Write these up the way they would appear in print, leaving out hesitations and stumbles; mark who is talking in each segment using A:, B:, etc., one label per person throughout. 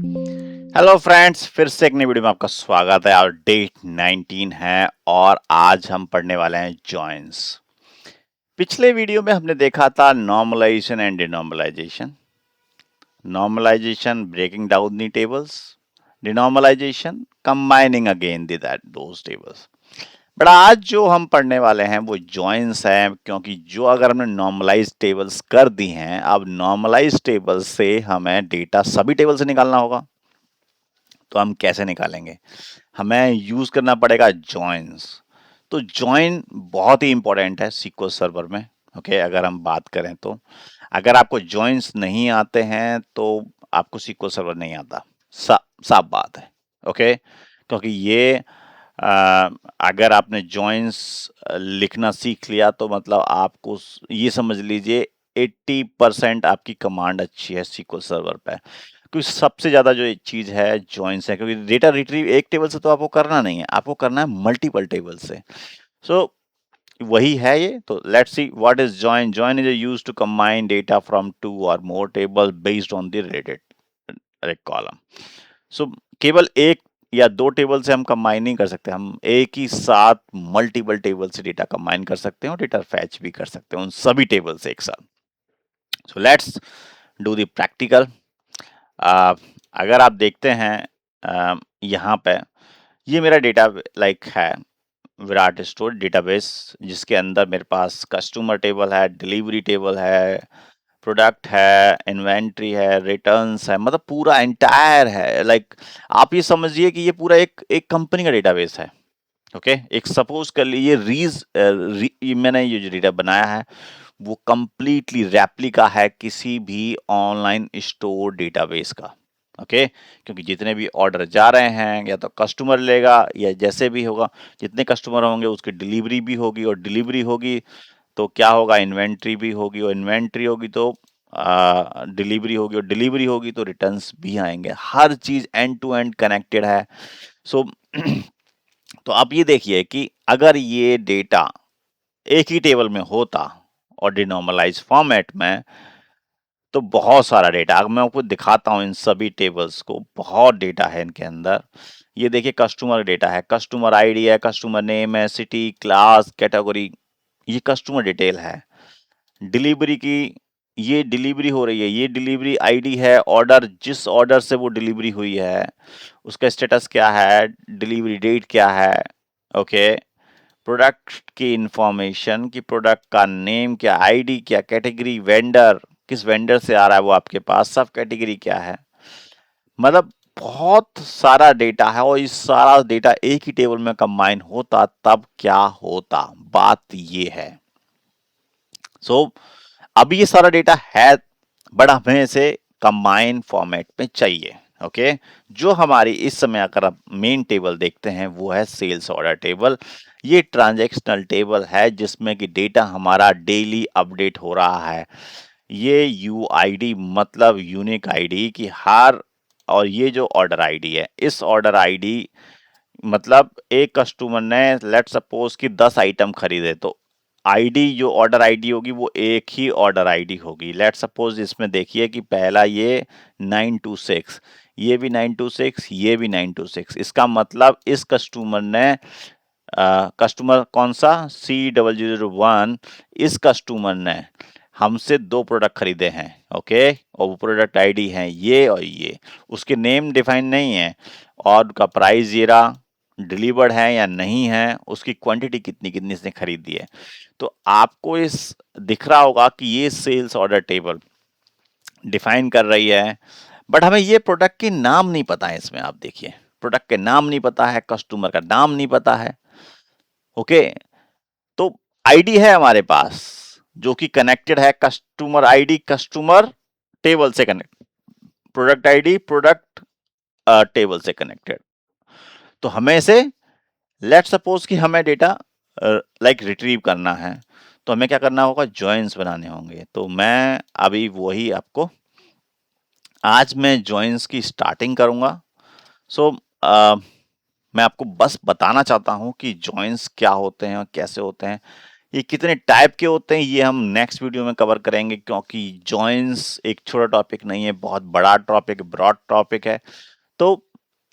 A: Hello friends, फिर से एक नई वीडियो में आपका स्वागत है। और डेट 19 है और आज हम पढ़ने वाले हैं जॉइंस। पिछले वीडियो में हमने देखा था normalisation and denormalisation. Normalisation breaking down the tables, denormalisation combining again the that those tables. But आज जो हम पढ़ने वाले हैं वो जॉइंस हैं, क्योंकि जो अगर हमने नॉर्मलाइज टेबल्स कर दी हैं, अब नॉर्मलाइज टेबल से हमें डेटा सभी टेबल से निकालना होगा। तो हम कैसे निकालेंगे? हमें यूज करना पड़ेगा जॉइंस। तो जॉइन बहुत ही इंपॉर्टेंट है सीक्वल सर्वर में। ओके, अगर हम बात करें तो अगर आपको जॉइंस नहीं आते हैं तो आपको सीक्वल सर्वर नहीं आता। साफ बात है। ओके, क्योंकि ये अगर आपने जॉइंस लिखना सीख लिया तो मतलब आपको ये समझ लीजिए 80% आपकी कमांड अच्छी है सीक्वल सर्वर पे। क्योंकि सबसे ज्यादा जो चीज है जॉइंस है, क्योंकि डेटा रिट्रीव एक टेबल से तो आपको करना नहीं है, आपको करना है मल्टीपल टेबल से। सो वही है ये। तो let's see what is join. Join is used to combine data from two और more table based on the related column. So केवल एक या दो टेबल से हम कंबाइन नहीं कर सकते, हम एक ही साथ मल्टीपल टेबल से डेटा कंबाइन कर सकते हैं और डेटा फैच भी कर सकते हैं उन सभी टेबल से एक साथ। So let's do the practical. अगर आप देखते हैं यहाँ पे ये मेरा डेटा लाइक है विराट स्टोर डेटाबेस, जिसके अंदर मेरे पास कस्टमर टेबल है, डिलीवरी टेबल है, प्रोडक्ट है, इन्वेंट्री है, रिटर्न्स है, मतलब पूरा एंटायर है। लाइक आप ये समझिए कि ये पूरा एक एक कंपनी का डेटाबेस है। ओके, एक सपोज कर लीजिए ये मैंने ये जो डेटा बनाया है वो कंप्लीटली रेप्लिका है किसी भी ऑनलाइन स्टोर डेटाबेस का। ओके, क्योंकि जितने भी ऑर्डर जा रहे हैं या तो कस्टमर लेगा या जैसे भी होगा, जितने कस्टमर होंगे उसकी डिलीवरी भी होगी, और डिलीवरी होगी तो क्या होगा, इन्वेंट्री भी होगी, और इन्वेंट्री होगी तो डिलीवरी होगी, और डिलीवरी होगी तो रिटर्न्स भी आएंगे। हर चीज एंड टू एंड कनेक्टेड है। सो तो आप ये देखिए कि अगर ये डेटा एक ही टेबल में होता और डिनॉर्मलाइज फॉर्मेट में, तो बहुत सारा डेटा। अब मैं आपको दिखाता हूँ इन सभी टेबल्स को, बहुत डेटा है इनके अंदर। ये देखिए कस्टमर डेटा है, कस्टमर आईडी है, कस्टमर नेम है, सिटी, क्लास, कैटेगरी, ये कस्टमर डिटेल है। डिलीवरी की, ये डिलीवरी हो रही है, ये डिलीवरी आईडी है, ऑर्डर जिस ऑर्डर से वो डिलीवरी हुई है उसका स्टेटस क्या है, डिलीवरी डेट क्या है। ओके, प्रोडक्ट की इंफॉर्मेशन कि प्रोडक्ट का नेम क्या, आईडी क्या, कैटेगरी, वेंडर, किस वेंडर से आ रहा है वो आपके पास, सब कैटेगरी क्या है। मतलब बहुत सारा डेटा है, और इस सारा डेटा एक ही टेबल में कंबाइन होता तब क्या होता, बात ये है। सो अब ये सारा डेटा है, बट हमें इसे कंबाइन फॉर्मेट में चाहिए। ओके, जो हमारी इस समय अगर आप मेन टेबल देखते हैं वो है सेल्स ऑर्डर टेबल। ये ट्रांजैक्शनल टेबल है जिसमें कि डेटा हमारा डेली अपडेट हो रहा है। ये यूआईडी मतलब यूनिक आईडी की हर, और ये जो ऑर्डर आईडी है, इस ऑर्डर आईडी मतलब एक कस्टमर ने लेट सपोज कि 10 आइटम खरीदे, तो आईडी जो ऑर्डर आईडी होगी वो एक ही ऑर्डर आईडी होगी। लेट सपोज इसमें देखिए कि पहला ये 926, ये भी 926, ये भी 926। इसका मतलब इस कस्टमर ने कस्टमर कौन सा, C0001, इस कस्टमर ने हमसे दो प्रोडक्ट खरीदे हैं। ओके, और वो प्रोडक्ट आईडी हैं ये और ये, उसके नेम डिफाइन नहीं है, और का प्राइस ये रहा, डिलीवर्ड है या नहीं है, उसकी क्वांटिटी कितनी कितनी इसने खरीदी है। तो आपको इस दिख रहा होगा कि ये सेल्स ऑर्डर टेबल डिफाइन कर रही है, बट हमें ये प्रोडक्ट के नाम नहीं पता है। इसमें आप देखिए प्रोडक्ट के नाम नहीं पता है, कस्टमर का नाम नहीं पता है। ओके, तो आईडी है हमारे पास जो कि कनेक्टेड है, कस्टमर आईडी कस्टमर टेबल से connect, product ID product table से कनेक्टेड। तो हमें इसे लेट सपोज कि हमें डेटा लाइक रिट्रीव करना है, तो हमें क्या करना होगा, जॉइंस बनाने होंगे। तो मैं अभी वही आपको आज मैं जॉइंस की स्टार्टिंग करूंगा। सो मैं आपको बस बताना चाहता हूं कि जॉइंस क्या होते हैं और कैसे होते हैं। ये कितने टाइप के होते हैं ये हम नेक्स्ट वीडियो में कवर करेंगे, क्योंकि जॉइंस एक छोटा टॉपिक नहीं है, बहुत बड़ा टॉपिक, ब्रॉड टॉपिक है। तो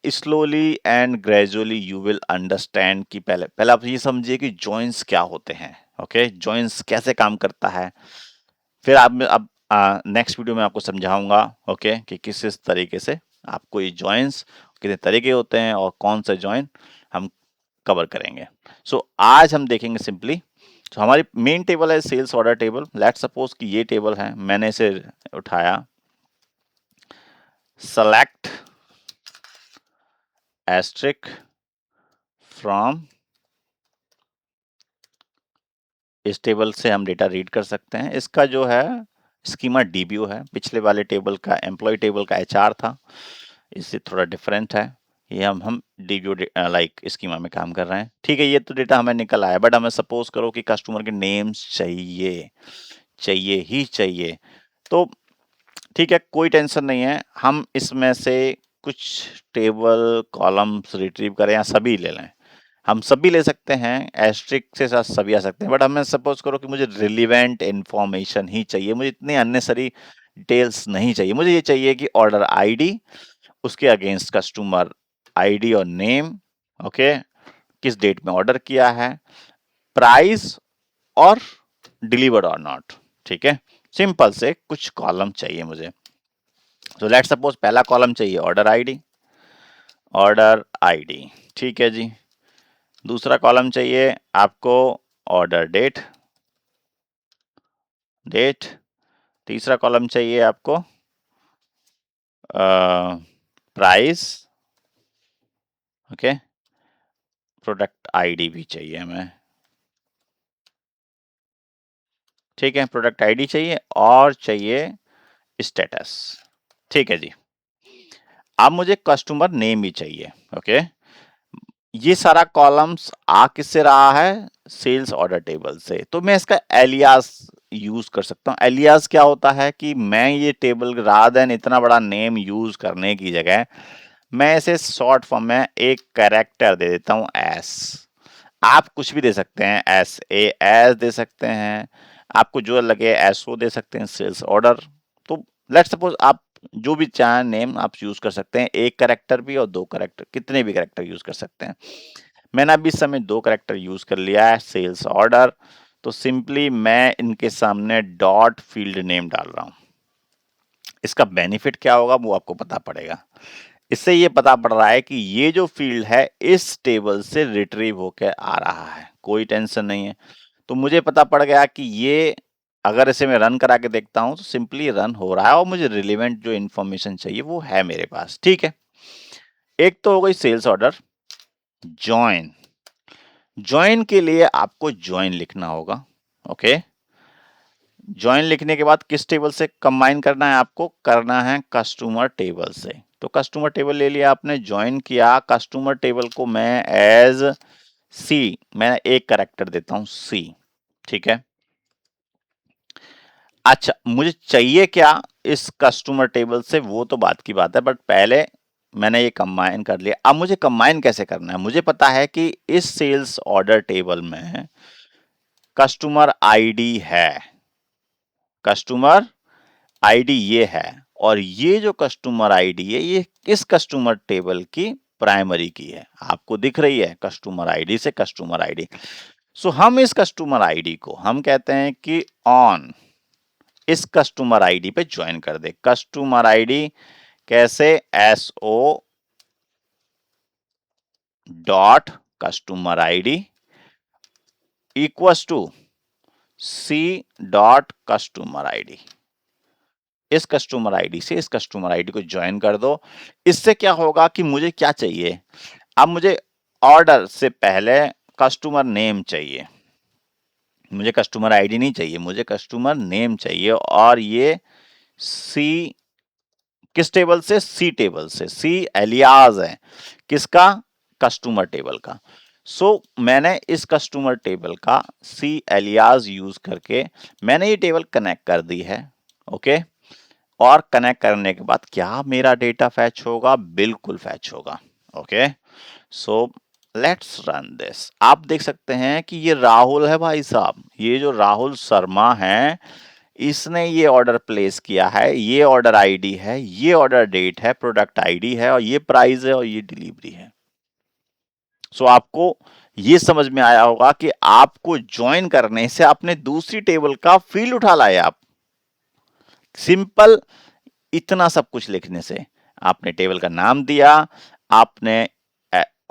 A: slowly and gradually you will understand कि पहले पहले आप ये समझिए कि जॉइंस क्या होते हैं। ओके, जॉइंस कैसे काम करता है, फिर आप अब नेक्स्ट वीडियो में आपको समझाऊंगा ओके कि किस तरीके से आपको ये जॉइंस कितने तरीके होते हैं और कौन सा जॉइन हम कवर करेंगे। सो आज हम देखेंगे सिंपली, तो हमारी मेन टेबल है sales order table. Let suppose कि ये टेबल है, मैंने इसे उठाया, सेलेक्ट एस्ट्रिक फ्रॉम, इस टेबल से हम डेटा रीड कर सकते हैं। इसका जो है स्कीमा डीबीओ है, पिछले वाले टेबल का एम्प्लॉय टेबल का एचआर था, इससे थोड़ा डिफरेंट है। ये हम डीबीओ लाइक स्कीमा में काम कर रहे हैं। ठीक है, ये तो डेटा हमें निकल आया, बट हमें सपोज करो कि कस्टमर के नेम्स चाहिए, चाहिए ही चाहिए। तो ठीक है, कोई टेंशन नहीं है, हम इसमें से कुछ टेबल कॉलम्स रिट्रीव करें या सभी ले लें। हम सभी ले सकते हैं, एस्ट्रिक से साथ सभी आ सकते हैं, बट हमें सपोज करो कि मुझे रिलीवेंट इंफॉर्मेशन ही चाहिए, मुझे इतनी अननेसरी डिटेल्स नहीं चाहिए। मुझे ये चाहिए कि ऑर्डर आईडी, उसके अगेंस्ट कस्टमर आईडी और नेम, ओके, किस डेट में ऑर्डर किया है, प्राइस और डिलीवर्ड और नॉट। ठीक है, सिंपल से कुछ कॉलम चाहिए मुझे। तो लेट सपोज पहला कॉलम चाहिए ऑर्डर आईडी, ऑर्डर आईडी, ठीक है जी। दूसरा कॉलम चाहिए आपको ऑर्डर डेट, डेट। तीसरा कॉलम चाहिए आपको प्राइस, ओके, प्रोडक्ट आईडी भी चाहिए हमें। ठीक है, प्रोडक्ट आईडी चाहिए और चाहिए स्टेटस। ठीक है जी। अब मुझे कस्टमर नेम भी चाहिए। ओके, ये सारा कॉलम्स आ किससे रहा है, सेल्स ऑर्डर टेबल से। तो मैं इसका एलियास यूज कर सकता हूँ। एलियास क्या होता है कि मैं ये टेबल रादर देन इतना बड़ा नेम यूज करने की जगह मैं इसे शॉर्ट फॉर्म में एक कैरेक्टर दे देता हूँ एस। आप कुछ भी दे सकते हैं, एस ए एस दे सकते हैं, आपको जो लगे एस ओ दे सकते हैं, सेल्स ऑर्डर। तो लेट सपोज आप जो भी चाहें नेम आप यूज कर सकते हैं, एक कैरेक्टर भी और दो कैरेक्टर, कितने भी कैरेक्टर यूज कर सकते हैं। मैंने अभी इस समय दो कैरेक्टर यूज कर लिया है, सेल्स ऑर्डर। तो सिंपली मैं इनके सामने डॉट फील्ड नेम डाल रहा हूं। इसका बेनिफिट क्या होगा वो आपको पता पड़ेगा। इससे ये पता पड़ रहा है कि ये जो फील्ड है इस टेबल से रिट्रीव होकर आ रहा है, कोई टेंशन नहीं है। तो मुझे पता पड़ गया कि ये, अगर इसे मैं रन करा के देखता हूं तो सिंपली रन हो रहा है और मुझे रिलेवेंट जो इन्फॉर्मेशन चाहिए वो है मेरे पास। ठीक है, एक तो हो गई सेल्स ऑर्डर। ज्वाइन, ज्वाइन के लिए आपको ज्वाइन लिखना होगा। ओके, ज्वाइन लिखने के बाद किस टेबल से कंबाइन करना है, आपको करना है कस्टमर टेबल से। तो कस्टमर टेबल ले लिया आपने, ज्वाइन किया। कस्टमर टेबल को मैं एज सी, मैं एक कैरेक्टर देता हूं सी। ठीक है, अच्छा मुझे चाहिए क्या इस कस्टमर टेबल से, वो तो बात की बात है, बट पहले मैंने ये कंबाइन कर लिया। अब मुझे कंबाइन कैसे करना है, मुझे पता है कि इस सेल्स ऑर्डर टेबल में कस्टमर आईडी है, कस्टमर आईडी ये है, और ये जो कस्टमर आईडी है ये किस कस्टमर टेबल की, प्राइमरी की है। आपको दिख रही है कस्टमर आईडी से कस्टमर आईडी। सो हम इस कस्टमर आईडी को हम कहते हैं कि ऑन इस कस्टमर आईडी पे ज्वाइन कर दे। कस्टमर आईडी कैसे, S O dot customer ID equals to C dot customer ID. इस कस्टमर आईडी से इस कस्टमर आईडी को ज्वाइन कर दो। इससे क्या होगा कि मुझे क्या चाहिए, अब मुझे ऑर्डर से पहले कस्टमर नेम चाहिए, मुझे कस्टमर आईडी नहीं चाहिए, मुझे कस्टमर नेम चाहिए। और ये सी किस टेबल से, सी टेबल से। सी एलियाज है किसका, कस्टमर टेबल का। सो मैंने इस कस्टमर टेबल का सी एलियाज यूज करके मैंने ये टेबल कनेक्ट कर दी है। ओके, और कनेक्ट करने के बाद क्या मेरा डेटा फैच होगा, बिल्कुल फैच होगा। Okay, so let's run this. आप देख सकते हैं कि ये राहुल है भाई साहब, ये जो राहुल शर्मा है, इसने ये ऑर्डर प्लेस किया है, ये ऑर्डर आईडी है, ये ऑर्डर डेट है, प्रोडक्ट आईडी है, और ये प्राइस है, और ये डिलीवरी है। सो आपको ये समझ में आया होगा कि आपको ज्वाइन करने से आपने दूसरी टेबल का फील्ड उठा लाया। आप सिंपल, इतना सब कुछ लिखने से आपने टेबल का नाम दिया, आपने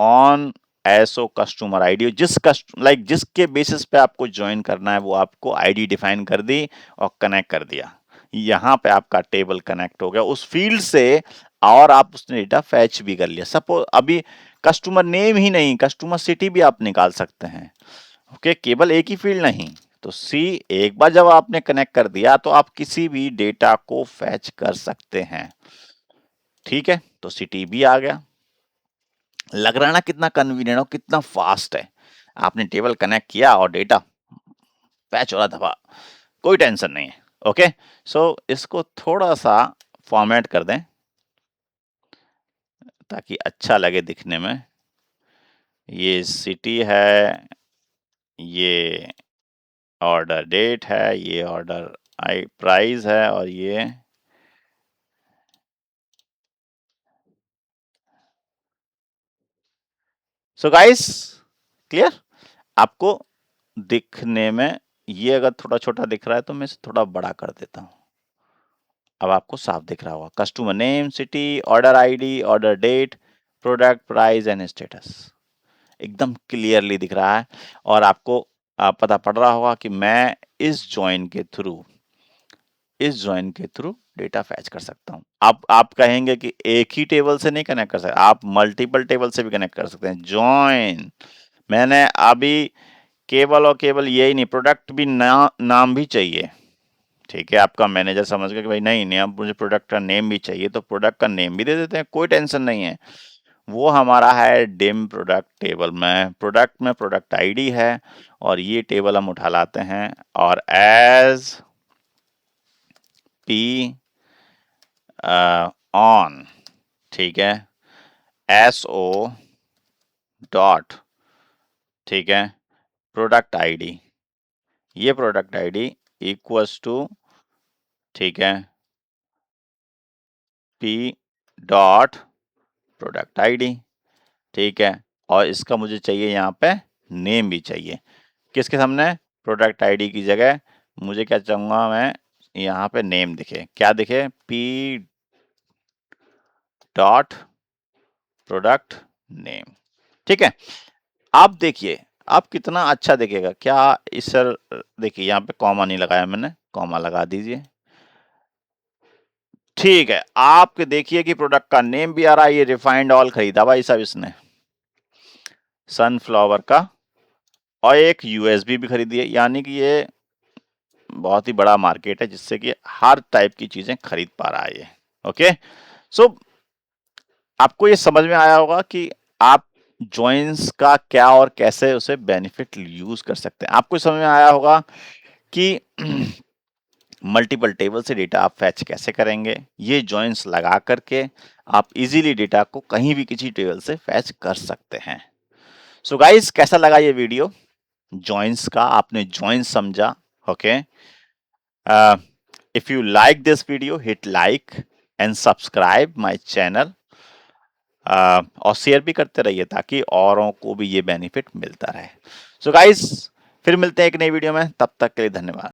A: ऑन एसओ कस्टमर आईडी, जिसके बेसिस पे आपको ज्वाइन करना है वो आपको आईडी डिफाइन कर दी और कनेक्ट कर दिया। यहाँ पे आपका टेबल कनेक्ट हो गया उस फील्ड से, और आप उसने डेटा फैच भी कर लिया। सपोज अभी कस्टमर नेम ही नहीं, कस्टमर सिटी भी आप निकाल सकते हैं। ओके, केवल एक ही फील्ड नहीं। तो सी, एक बार जब आपने कनेक्ट कर दिया तो आप किसी भी डेटा को फैच कर सकते हैं। ठीक है, तो सिटी भी आ गया। लग रहा है ना कितना कन्वीनियंट और कितना फास्ट है। आपने टेबल कनेक्ट किया और डेटा फैच हो रहा था, कोई टेंशन नहीं है। ओके, सो इसको थोड़ा सा फॉर्मेट कर दें ताकि अच्छा लगे दिखने में। ये सिटी है, ये ऑर्डर डेट है, ये ऑर्डर आई प्राइस है, और ये सो गाइस, क्लियर? आपको दिखने में ये अगर थोड़ा छोटा दिख रहा है तो मैं इसे थोड़ा बड़ा कर देता हूं। अब आपको साफ दिख रहा होगा। Customer name, city, order ID, order date, product price and status, एकदम क्लियरली दिख रहा है। और आपको पता पड़ रहा होगा कि मैं इस ज्वाइन के थ्रू डेटा फैच कर सकता हूं। आप कहेंगे कि एक ही टेबल से नहीं कनेक्ट कर सकते, आप मल्टीपल टेबल से भी कनेक्ट कर सकते हैं। ज्वाइन, मैंने अभी केवल और केवल यही नहीं, प्रोडक्ट भी नाम भी चाहिए। ठीक है, आपका मैनेजर समझ गया कि भाई नहीं नहीं, अब मुझे प्रोडक्ट का नेम भी चाहिए, तो प्रोडक्ट का नेम भी दे देते हैं, कोई टेंशन नहीं है। वो हमारा है डिम प्रोडक्ट टेबल में प्रोडक्ट आईडी है, और ये टेबल हम उठा लाते हैं, और एज पी ऑन, ठीक है, एस ओ डॉट, ठीक है, प्रोडक्ट आईडी, ये प्रोडक्ट आईडी इक्वल्स टू, ठीक है, पी डॉट प्रोडक्ट आईडी, ठीक है, और इसका मुझे चाहिए यहाँ पे नेम भी चाहिए। किसके सामने? प्रोडक्ट आईडी की जगह मुझे क्या चाहूंगा मैं, यहाँ पे नेम दिखे, क्या दिखे? P dot product name. ठीक है, आप देखिए आप कितना अच्छा दिखेगा। क्या इस सर, देखिए यहाँ पे कॉमा नहीं लगाया मैंने, कॉमा लगा दीजिए। ठीक है, आप देखिए कि प्रोडक्ट का नेम भी आ रहा है, ये रिफाइंड ऑयल खरीदा भाई साहब इसने, सनफ्लावर का, और एक यूएसबी भी खरीदी है, यानी कि ये बहुत ही बड़ा मार्केट है जिससे कि हर टाइप की चीजें खरीद पा रहा है ये। ओके, सो आपको ये समझ में आया होगा कि आप जॉइंस का क्या और कैसे उसे बेनिफिट यूज कर सकते हैं। आपको समझ में आया होगा कि मल्टीपल टेबल से डेटा आप फैच कैसे करेंगे। ये जॉइंस लगा करके आप इजीली डेटा को कहीं भी किसी टेबल से फैच कर सकते हैं। सो गाइस, कैसा लगा ये वीडियो? जॉइंस का आपने जॉइंस समझा। Okay, if you like this video, hit like and subscribe my channel, और शेयर भी करते रहिए ताकि औरों को भी ये बेनिफिट मिलता रहे। सो गाइस, फिर मिलते हैं एक नई वीडियो में, तब तक के लिए धन्यवाद।